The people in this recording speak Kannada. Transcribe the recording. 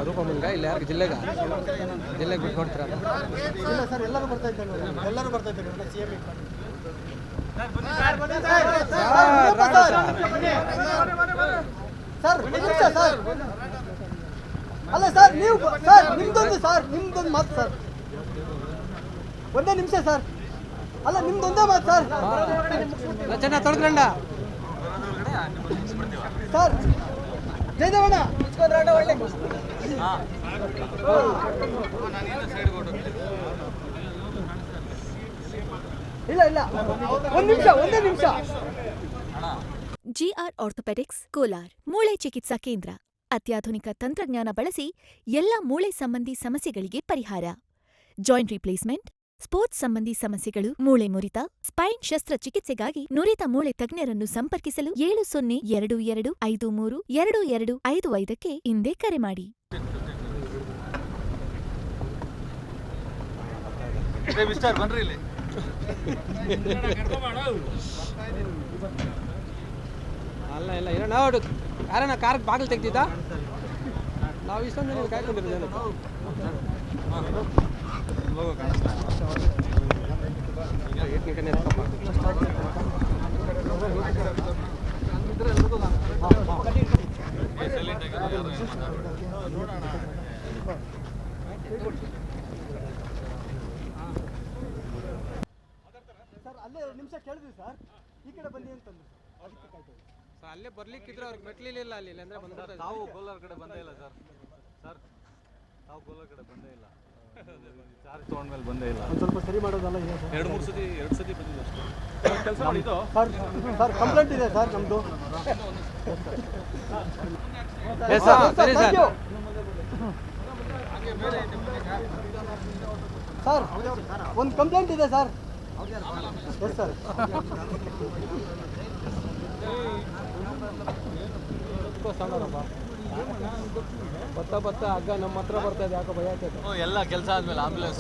ರೂಪ ಮುಂಗ ಇಲ್ಲಿ ಯಾರಿಗೆ ಜಿಲ್ಲೆಗೆ ಬಿಟ್ಕೊಡ್ತೀರಾ? ಇಲ್ಲ ಸರ್, ಎಲ್ಲರೂ ಬರ್ತಾ ಇದ್ದಾರೆ. ಎಲ್ಲರೂ ಬರ್ತಾ ಇದ್ದಾರೆ. ಸರ್ ಅಲ್ಲ ಸರ್, ನೀವು ಸರ್ ನಿಮ್ದೊಂದು ಮಾತು ಸರ್, ಒಂದೇ ನಿಮಿಷ ಸರ್. ಅಲ್ಲ ನಿಮ್ದೊಂದೇ ಮಾತು ಸರ್. ಚೆನ್ನಾಗಿ ತೊಡ್ಕೊಂಡ ಸರ್, ಜಯದೇವಣ್ಣ ಇಲ್ಲ ಒಂದೇ ನಿಮಿಷ. ಜಿಆರ್ ಆರ್ಥೋಪೆಡಿಕ್ಸ್ ಕೋಲಾರ್ ಮೂಳೆ ಚಿಕಿತ್ಸಾ ಕೇಂದ್ರ ಅತ್ಯಾಧುನಿಕ ತಂತ್ರಜ್ಞಾನ ಬಳಸಿ ಎಲ್ಲ ಮೂಳೆ ಸಂಬಂಧಿ ಸಮಸ್ಯೆಗಳಿಗೆ ಪರಿಹಾರ. ಜಾಯಿಂಟ್ ರಿಪ್ಲೇಸ್ಮೆಂಟ್, ಸ್ಪೋರ್ಟ್ಸ್ ಸಂಬಂಧಿ ಸಮಸ್ಯೆಗಳು, ಮೂಳೆ ಮುರಿತ, ಸ್ಪೈನ್ ಶಸ್ತ್ರಚಿಕಿತ್ಸೆಗಾಗಿ ನುರಿತ ಮೂಳೆ ತಜ್ಞರನ್ನು ಸಂಪರ್ಕಿಸಲು 7022532255 ಹಿಂದೆ ಕರೆ ಮಾಡಿ. ಅಲ್ಲ ಇಲ್ಲ ನಾವು ಯಾರನ್ನ ಕಾರ್ಗೆ ಬಾಗಿಲು ತೆಗ್ದಿದ್ದ? ನಾವು ಇಷ್ಟೊಂದು ಜನ ಕಾಯ್ಕೊಂಡಿರೋದು. ಸರ್, ಅಲ್ಲೇ 2 ನಿಮಿಷ ಕೇಳಿದ್ವಿ ಸರ್, ಈ ಕಡೆ ಬನ್ನಿ ಅಂತಂದ್ರು. ಅಲ್ಲೇ ಬರ್ಲಿಕ್ಕಿದ್ರೆ ಅವ್ರಿಗೆ ಮೆಟ್ಲಿಲ್ಲ ಅಲ್ಲಿ ಅಂದ್ರೆ ಬಂದ. ತಾವು ಕೋಲಾರ ಕಡೆ ಬಂದೇ ಇಲ್ಲ ಸರ್. ತಾವು ಕೋಲಾರ ಕಡೆ ಬಂದೇ ಇಲ್ಲ. ಚಾರ್ಜ್ ತೊಗೊಂಡ್ಮೇಲೆ ಬಂದೇ ಇಲ್ಲ. ಒಂದು ಸ್ವಲ್ಪ ಸರಿ ಮಾಡೋದಲ್ಲ ಇದೆ ಸರ್. 2-3 ಸತಿ ಬಂದಿದೆ ಅಷ್ಟೇ. ಕೆಲಸ ಮಾಡಿದ್ದು ಸರ್, ಕಂಪ್ಲೇಂಟ್ ಇದೆ ಸರ್ ನಮ್ಮದು. ಸರಿ ಸರ್. ಸರ್, ಒಂದು ಕಂಪ್ಲೇಂಟ್ ಇದೆ ಸರ್. Yes sir. ಬತ್ತ ಹಗ್ಗ ನಮ್ಮ ಹತ್ರ ಬರ್ತಾ ಇದೆ, ಯಾಕೋ ಭಯ ಆಗ್ತೈತೆ. ಎಲ್ಲ ಕೆಲಸ ಆದ್ಮೇಲೆ ಆಂಬುಲೆನ್ಸ್